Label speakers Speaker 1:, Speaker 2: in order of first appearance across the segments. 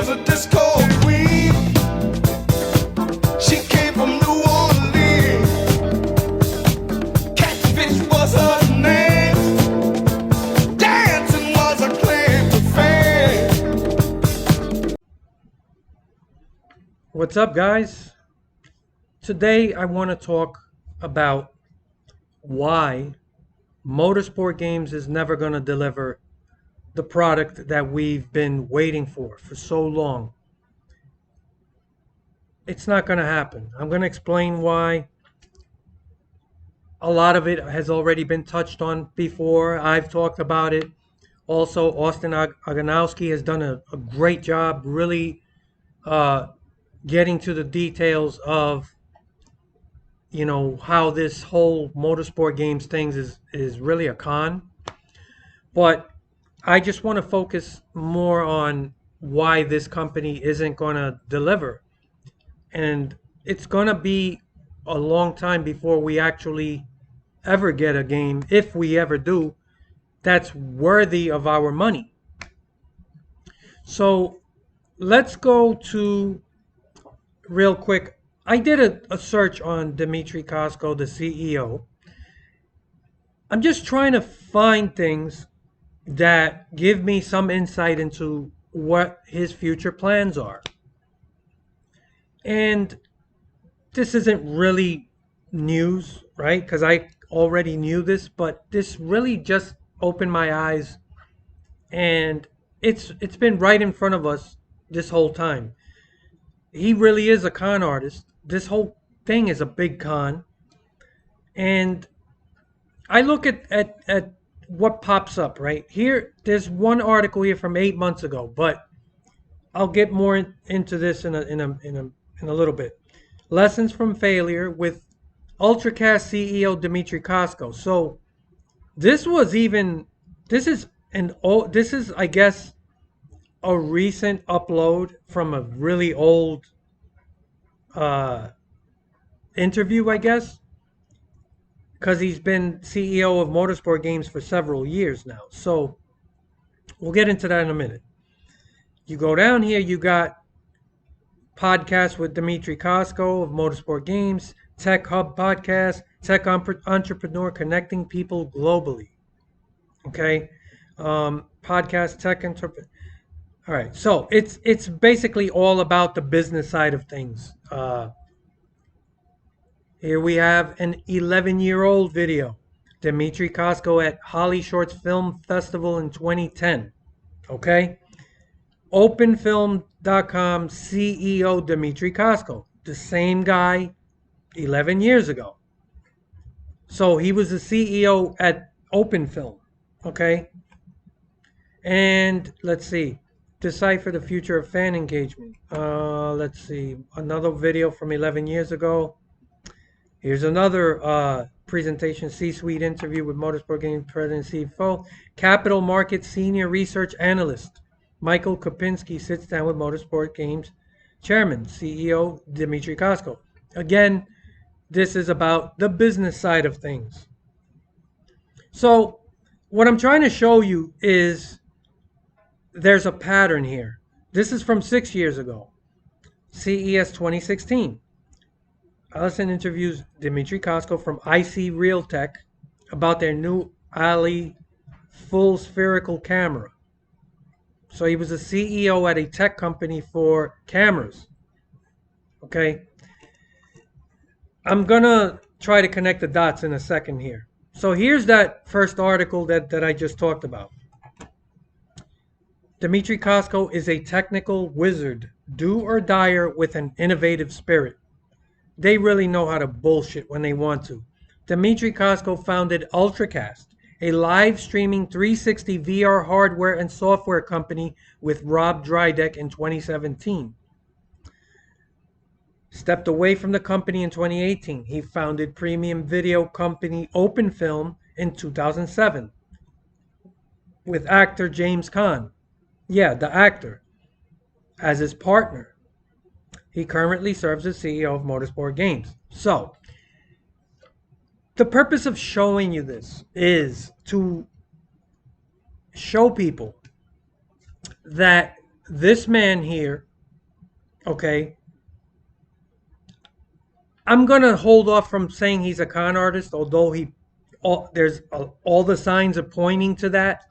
Speaker 1: was a disco queen. She came from New Orleans. Catfish was her name. Dancing was a claim to fame.
Speaker 2: What's up, guys? Today I want to talk about why Motorsport Games is never going to deliver the product that we've been waiting for so long. It's not going to happen. I'm going to explain why. A lot of it has already been touched on before. I've talked about it. Also, Austin Aganowski has done a great job really getting to the details of how this whole Motorsport Games things is really a con. But I just want to focus more on why this company isn't going to deliver. And it's going to be a long time before we actually ever get a game, if we ever do, that's worthy of our money. So let's go to, real quick, I did a search on Dimitri Costco, the CEO. I'm just trying to find things that give me some insight into what his future plans are. And this isn't really news, right? Because I already knew this, but this really just opened my eyes, and it's been right in front of us this whole time. He really is a con artist. This whole thing is a big con. And I look at what pops up right here. There's one article here from 8 months ago, but I'll get more into this in a little bit. Lessons from failure with Ultracast CEO Dimitri Costco. So this is I guess a recent upload from a really old interview, I guess, because he's been CEO of Motorsport Games for several years now. So we'll get into that in a minute. You go down here, you got podcast with Dimitri Costco of Motorsport Games, Tech Hub podcast, tech entrepreneur connecting people globally. Okay, podcast tech entrepreneur. All right, so it's basically all about the business side of things. Here we have an 11-year-old video. Dimitri Costco at Holly Shorts Film Festival in 2010. Okay? Openfilm.com CEO Dimitri Costco. The same guy 11 years ago. So he was the CEO at OpenFilm. Okay? And let's see. Decipher the future of fan engagement. Let's see. Another video from 11 years ago. Here's another presentation, C-suite interview with Motorsport Games President and CFO. Capital Markets Senior Research Analyst Michael Kopinski sits down with Motorsport Games Chairman, CEO Dimitri Costco. Again, this is about the business side of things. So what I'm trying to show you is there's a pattern here. This is from 6 years ago, CES 2016. Allison interviews Dimitri Costco from IC Realtek about their new Ali full spherical camera. So he was a CEO at a tech company for cameras. Okay. I'm going to try to connect the dots in a second here. So here's that first article that I just talked about. Dimitri Costco is a technical wizard, do or dyer with an innovative spirit. They really know how to bullshit when they want to. Dimitri Costco founded Ultracast, a live streaming 360 VR hardware and software company with Rob Drydeck in 2017. Stepped away from the company in 2018. He founded premium video company OpenFilm in 2007 with actor James Caan. Yeah, the actor, as his partner. He currently serves as CEO of Motorsport Games. So, the purpose of showing you this is to show people that This man here, okay, I'm gonna hold off from saying he's a con artist, although all the signs are pointing to that.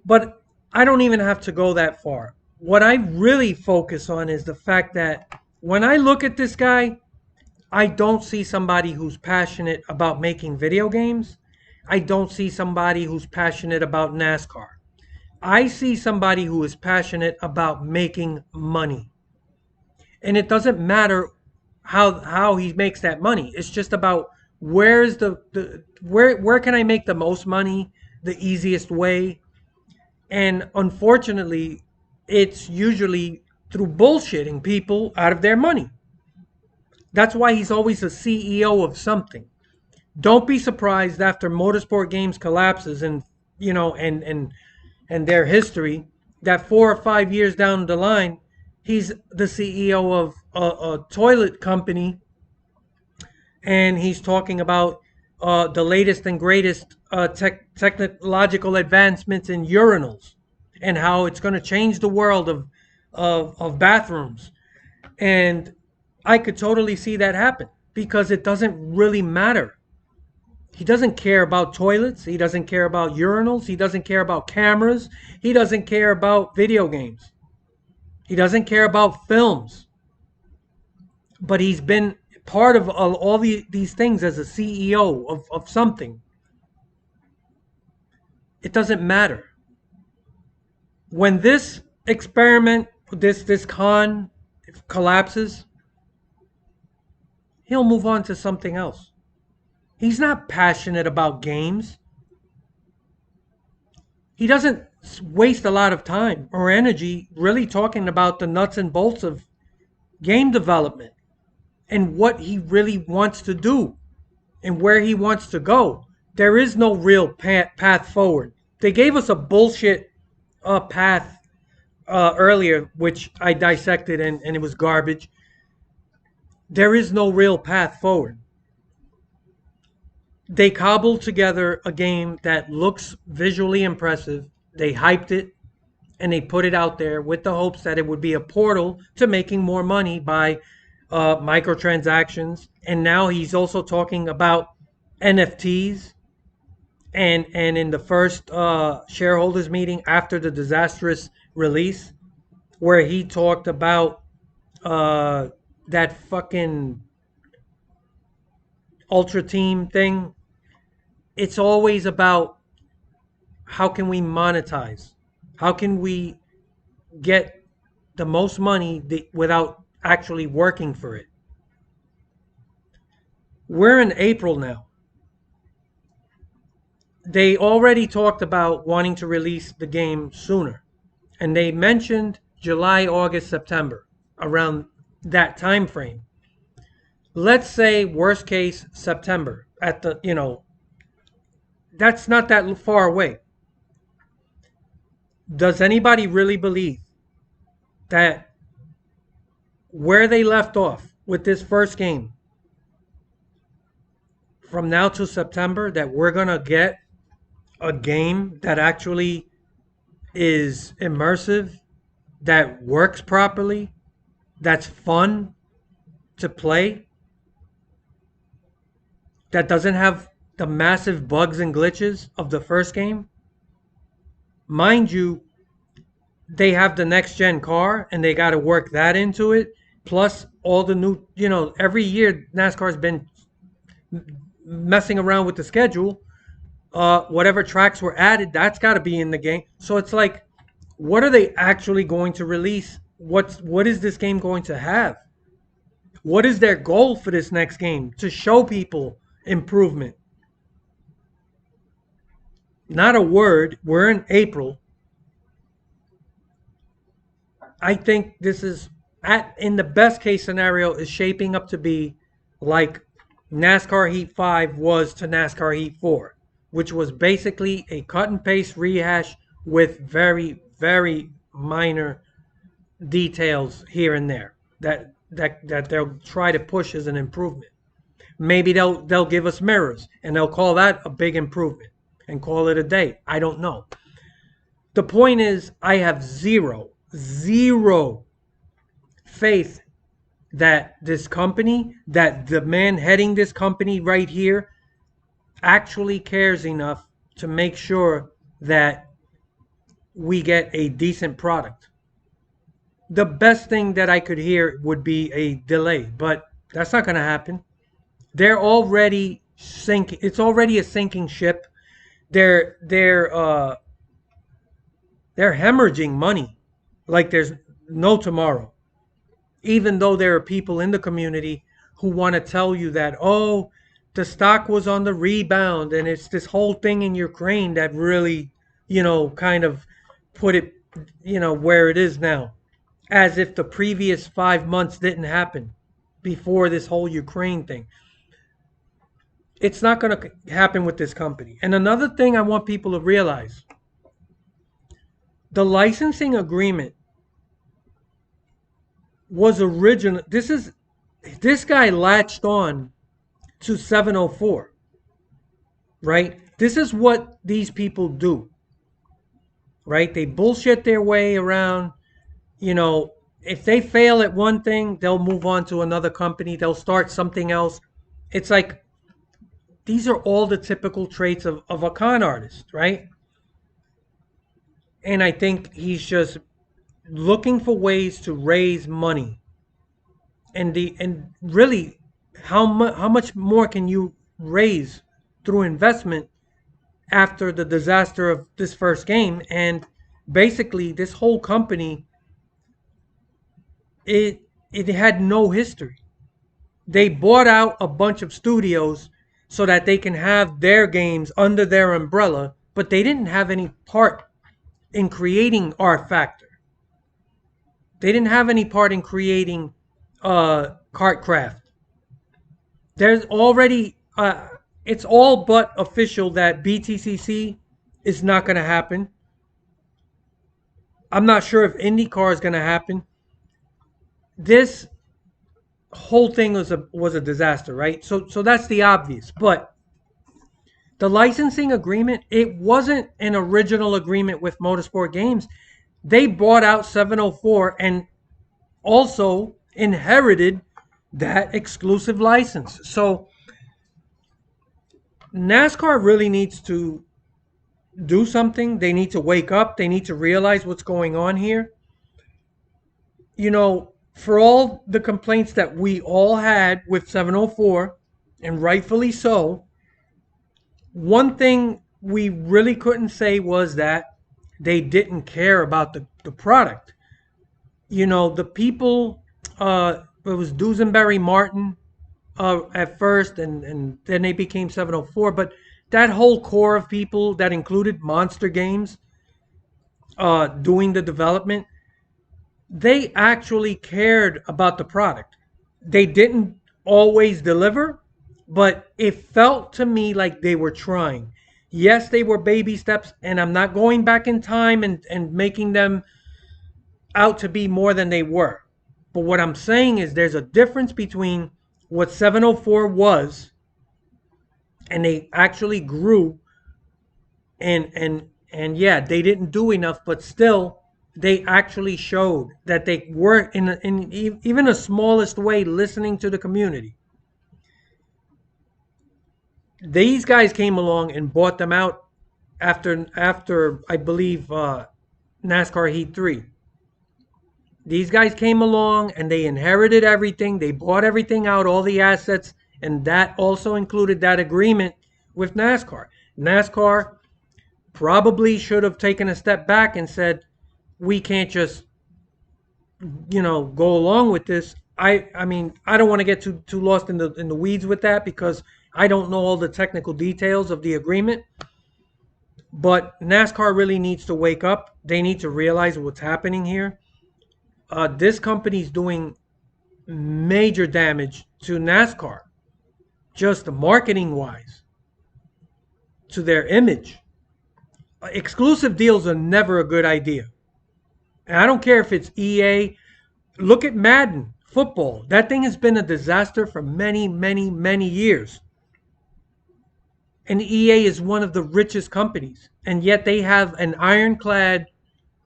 Speaker 2: But I don't even have to go that far. What I really focus on is the fact that when I look at this guy, I don't see somebody who's passionate about making video games. I don't see somebody who's passionate about NASCAR. I see somebody who is passionate about making money. And it doesn't matter how he makes that money. It's just about where's where can I make the most money the easiest way? And unfortunately, it's usually through bullshitting people out of their money. That's why he's always a CEO of something. Don't be surprised after Motorsport Games collapses and and their history that 4 or 5 years down the line, he's the CEO of a toilet company and he's talking about the latest and greatest technological advancements in urinals and how it's going to change the world of bathrooms. And I could totally see that happen because it doesn't really matter. He doesn't care about toilets. He doesn't care about urinals. He doesn't care about cameras. He doesn't care about video games. He doesn't care about films. But he's been part of all these things as a CEO of something. It doesn't matter. When this experiment, this con collapses, he'll move on to something else. He's not passionate about games. He doesn't waste a lot of time or energy really talking about the nuts and bolts of game development and what he really wants to do and where he wants to go. There is no real path forward. They gave us a bullshit path earlier, which I dissected and it was garbage. There is no real path forward. They cobbled together a game that looks visually impressive. They hyped it and they put it out there with the hopes that it would be a portal to making more money by microtransactions. And now he's also talking about NFTs. And in the first shareholders meeting after the disastrous release, where he talked about that fucking ultra team thing, it's always about how can we monetize? How can we get the most money without actually working for it? We're in April now. They already talked about wanting to release the game sooner. And they mentioned July, August, September, around that time frame. Let's say worst case September at the, that's not that far away. Does anybody really believe that where they left off with this first game from now to September, that we're going to get a game that actually is immersive, that works properly, that's fun to play, that doesn't have the massive bugs and glitches of the first game? Mind you, they have the next gen car and they got to work that into it. Plus all the new, every year NASCAR's been messing around with the schedule. Whatever tracks were added, that's got to be in the game. So it's like, what are they actually going to release? What is this game going to have? What is their goal for this next game? To show people improvement. Not a word. We're in April. I think this is, in the best case scenario, is shaping up to be like NASCAR Heat 5 was to NASCAR Heat 4, which was basically a cut and paste rehash with very, very minor details here and there that they'll try to push as an improvement. Maybe they'll give us mirrors and they'll call that a big improvement and call it a day. I don't know. The point is, I have zero faith that this company, that the man heading this company right here, actually cares enough to make sure that we get a decent product. The best thing that I could hear would be a delay, but that's not going to happen. They're already sinking. It's already a sinking ship. They're they're uh they're hemorrhaging money like there's no tomorrow. Even though there are people in the community who want to tell you that, oh, the stock was on the rebound and it's this whole thing in Ukraine that really, kind of put it, where it is now, as if the previous 5 months didn't happen before this whole Ukraine thing. It's not going to happen with this company. And another thing I want people to realize, the licensing agreement was original. This guy latched on to 704, right? This is what these people do, right? They bullshit their way around. If they fail at one thing, they'll move on to another company. They'll start something else. It's like, these are all the typical traits of a con artist, right? And I think he's just looking for ways to raise money. And really, how much more can you raise through investment after the disaster of this first game? And basically, this whole company, it had no history. They bought out a bunch of studios so that they can have their games under their umbrella, but they didn't have any part in creating R Factor. They didn't have any part in creating Kartcraft. There's already it's all but official that BTCC is not going to happen. I'm not sure if IndyCar is going to happen. This whole thing was a disaster, right? So that's the obvious. But the licensing agreement, it wasn't an original agreement with Motorsport Games. They bought out 704 and also inherited that exclusive license. So NASCAR really needs to do something. They need to wake up. They need to realize what's going on here. For all the complaints that we all had with 704, and rightfully so, one thing we really couldn't say was that they didn't care about the product. The people, it was Duesenberry Martin at first, and then they became 704. But that whole core of people that included Monster Games doing the development, they actually cared about the product. They didn't always deliver, but it felt to me like they were trying. Yes, they were baby steps, and I'm not going back in time and making them out to be more than they were. But what I'm saying is there's a difference between what 704 was, and they actually grew, and yeah, they didn't do enough, but still they actually showed that they were in even the smallest way listening to the community. These guys came along and bought them out after I believe NASCAR Heat 3. These guys came along and they inherited everything. They bought everything out, all the assets, and that also included that agreement with NASCAR. NASCAR probably should have taken a step back and said, we can't just, go along with this. I mean, I don't want to get too lost in the weeds with that because I don't know all the technical details of the agreement. But NASCAR really needs to wake up. They need to realize what's happening here. This company's doing major damage to NASCAR, just marketing wise, to their image. Exclusive deals are never a good idea. And I don't care if it's EA. Look at Madden football. That thing has been a disaster for many, many, many years. And EA is one of the richest companies. And yet they have an ironclad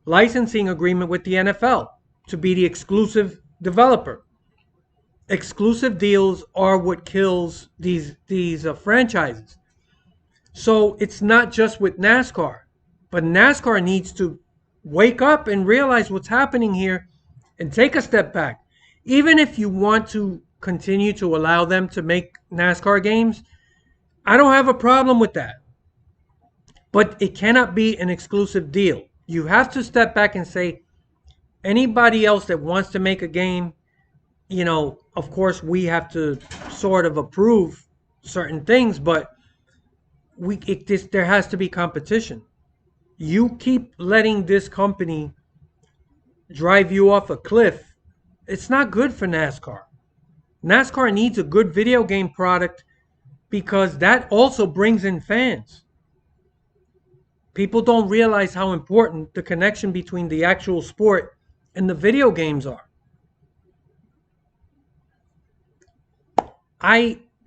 Speaker 2: licensing agreement with the NFL to be the exclusive developer. Exclusive deals are what kills these franchises. So it's not just with NASCAR, but NASCAR needs to wake up and realize what's happening here and take a step back. Even if you want to continue to allow them to make NASCAR games, I don't have a problem with that. But it cannot be an exclusive deal. You have to step back and say, anybody else that wants to make a game, of course, we have to sort of approve certain things, but there has to be competition. You keep letting this company drive you off a cliff, it's not good for NASCAR. NASCAR needs a good video game product because that also brings in fans. People don't realize how important the connection between the actual sport and the video games are.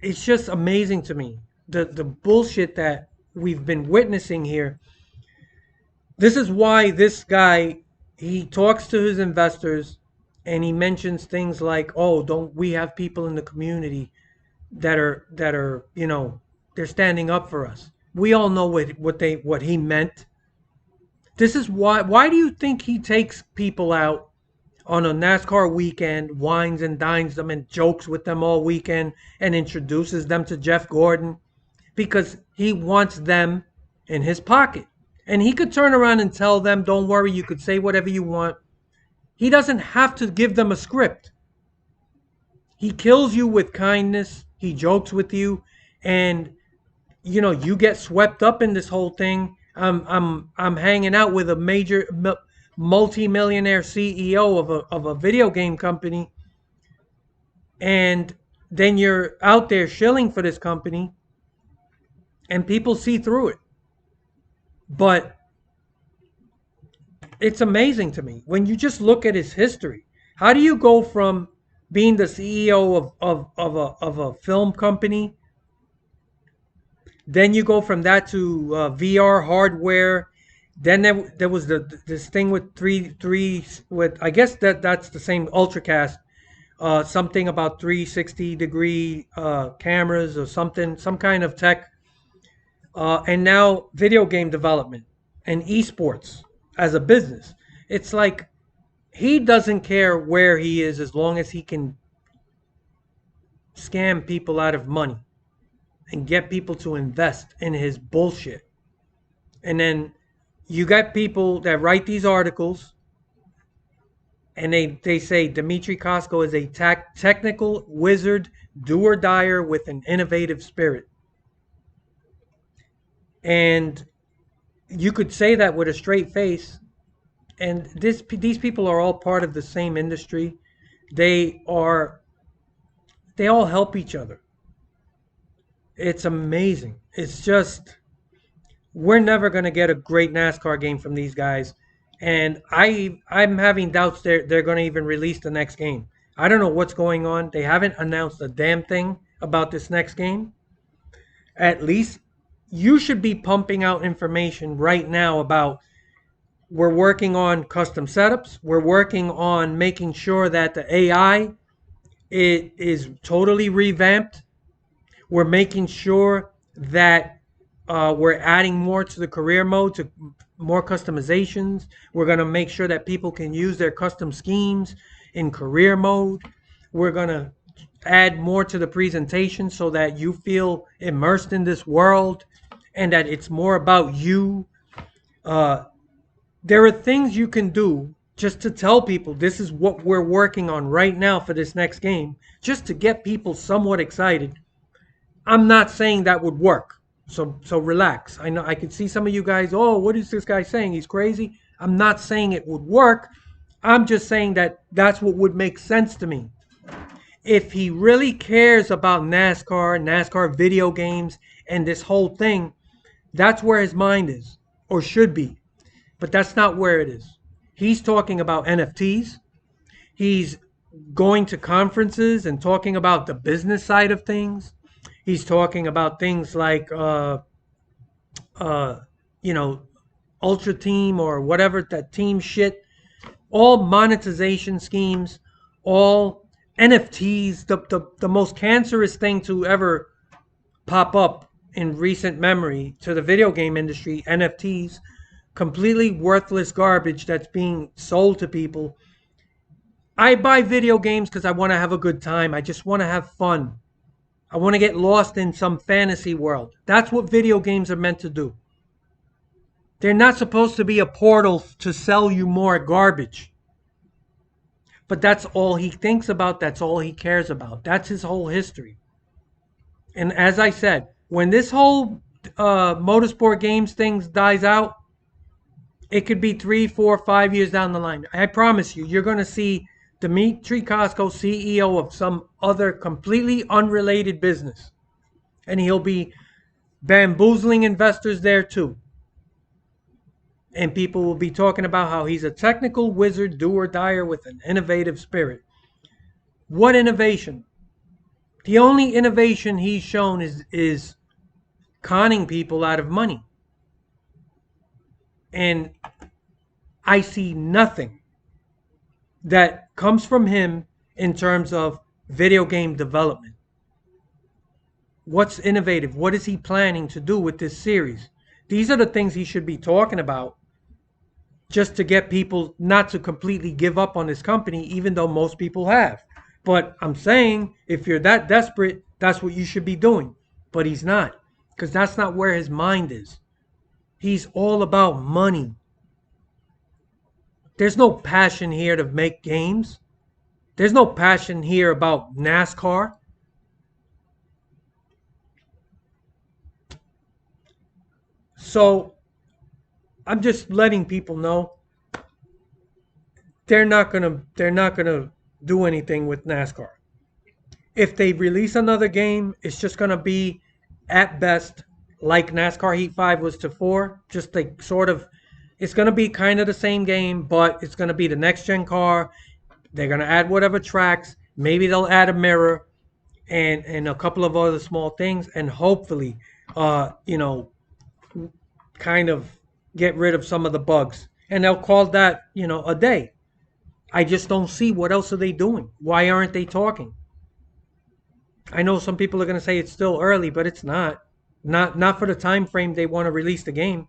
Speaker 2: It's just amazing to me the bullshit that we've been witnessing here. This is why this guy, he talks to his investors and he mentions things like, "Oh, don't we have people in the community that are they're standing up for us." We all know what he meant. This is why do you think he takes people out on a NASCAR weekend, wines and dines them and jokes with them all weekend and introduces them to Jeff Gordon? Because he wants them in his pocket. And he could turn around and tell them, "Don't worry, you could say whatever you want." He doesn't have to give them a script. He kills you with kindness. He jokes with you, and you get swept up in this whole thing. I'm hanging out with a major multi-millionaire CEO of a video game company, and then you're out there shilling for this company, and people see through it. But it's amazing to me when you just look at his history. How do you go from being the CEO of a film company, then you go from that to VR hardware, then there was this thing with three with, I guess that's the same Ultracast, something about 360-degree cameras or something, some kind of tech, and now video game development and esports as a business. It's like he doesn't care where he is as long as he can scam people out of money and get people to invest in his bullshit. And then you got people that write these articles and they say Dimitri Costco is a technical wizard, do-or-dyer with an innovative spirit. And you could say that with a straight face. And these people are all part of the same industry. They all help each other. It's amazing. It's just, we're never going to get a great NASCAR game from these guys. And I'm having doubts they're going to even release the next game. I don't know what's going on. They haven't announced a damn thing about this next game. At least you should be pumping out information right now about, we're working on custom setups. We're working on making sure that the AI is totally revamped. We're making sure that we're adding more to the career mode, to more customizations. We're going to make sure that people can use their custom schemes in career mode. We're going to add more to the presentation so that you feel immersed in this world and that it's more about you. There are things you can do just to tell people this is what we're working on right now for this next game, just to get people somewhat excited. I'm not saying that would work. So relax. I know I could see some of you guys, "Oh, what is this guy saying? He's crazy." I'm not saying it would work. I'm just saying that that's what would make sense to me. If he really cares about NASCAR video games, and this whole thing, that's where his mind is, or should be. But that's not where it is. He's talking about NFTs. He's going to conferences and talking about the business side of things. He's talking about things like, you know, Ultra Team or whatever, that team shit, all monetization schemes, all NFTs, the most cancerous thing to ever pop up in recent memory to the video game industry, NFTs, completely worthless garbage that's being sold to people. I buy video games because I want to have a good time. I just want to have fun. I want to get lost in some fantasy world. That's what video games are meant to do. They're not supposed to be a portal to sell you more garbage. But that's all he thinks about. That's all he cares about. That's his whole history. And as I said, when this whole motorsport games thing dies out, it could be 3, 4, 5 years down the line. I promise you, you're going to see Dimitri Costco, CEO of some other completely unrelated business. And he'll be bamboozling investors there too. And people will be talking about how he's a technical wizard, do-or-dier with an innovative spirit. What innovation? The only innovation he's shown is conning people out of money. And I see nothing that comes from him in terms of video game development. What's innovative? What is he planning to do with this series? These are the things he should be talking about, just to get people not to completely give up on this company, even though most people have. But I'm saying, if you're that desperate, that's what you should be doing. But he's not, because that's not where his mind is. He's all about money. There's no passion here to make games. There's no passion here about NASCAR. So I'm just letting people know they're not gonna do anything with NASCAR. If they release another game, it's just gonna be at best like NASCAR Heat 5 was to 4. Just like sort of, it's gonna be kind of the same game, but it's gonna be the next gen car. They're gonna add whatever tracks. Maybe they'll add a mirror and a couple of other small things, and hopefully, kind of get rid of some of the bugs. And they'll call that, a day. I just don't see what else are they doing. Why aren't they talking? I know some people are going to say it's still early, but it's not. Not for the time frame they want to release the game.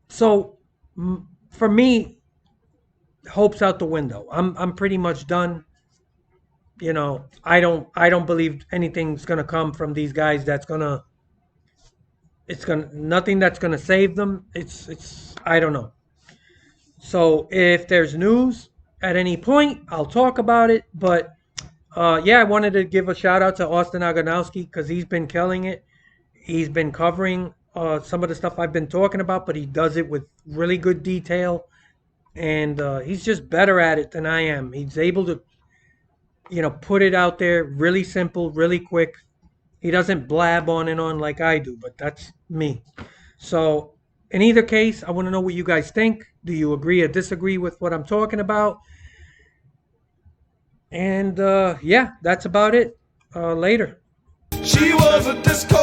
Speaker 2: So for me, hope's out the window. I'm pretty much done. I don't believe anything's going to come from these guys nothing that's going to save them. It's I don't know. So if there's news at any point, I'll talk about it. But I wanted to give a shout out to Austin Aganowski because he's been killing it. He's been covering some of the stuff I've been talking about, but he does it with really good detail. And he's just better at it than I am. He's able to, put it out there really simple, really quick. He doesn't blab on and on like I do, but that's me. So in either case, I want to know what you guys think. Do you agree or disagree with what I'm talking about? And that's about it. Later.
Speaker 1: She was a disco